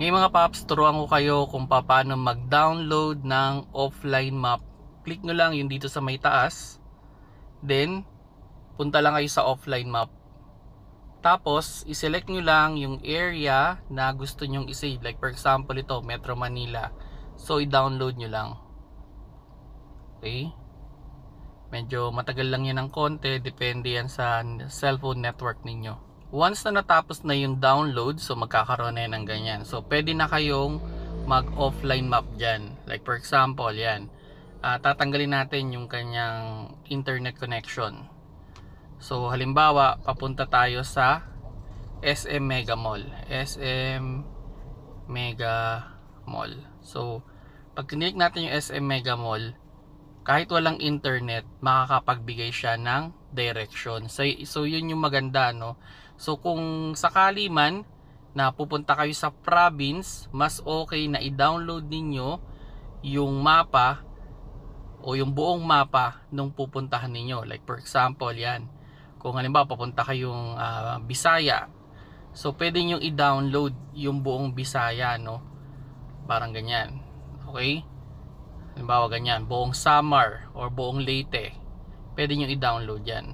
Ngayon mga paps, turuan ko kayo kung paano mag-download ng offline map. Click nyo lang yung dito sa may taas. Then, punta lang kayo sa offline map. Tapos, iselect nyo lang yung area na gusto nyong isave. Like for example ito, Metro Manila. So, i-download nyo lang. Okay? Medyo matagal lang yan ng konti. Depende yan sa cellphone network ninyo. Once na natapos na yung download, so magkakaroon na yan ng ganyan. So, pwede na kayong mag-offline map dyan. Like for example, yan. Tatanggalin natin yung kanyang internet connection. So, halimbawa, papunta tayo sa SM Mega Mall. SM Mega Mall. So, pag click natin yung SM Mega Mall, kahit walang internet, makakapagbigay siya ng direction. So yun yung maganda, no? So, kung sakali man na pupunta kayo sa province, mas okay na i-download ninyo yung mapa o yung buong mapa nung pupuntahan ninyo. Like for example, yan. Kung halimbawa papunta kayong Bisaya, so pwede nyo i-download yung buong Bisaya, no? Parang ganyan. Okay? Halimbawa ganyan, buong Samar or buong Leyte. Pwede nyo i-download yan.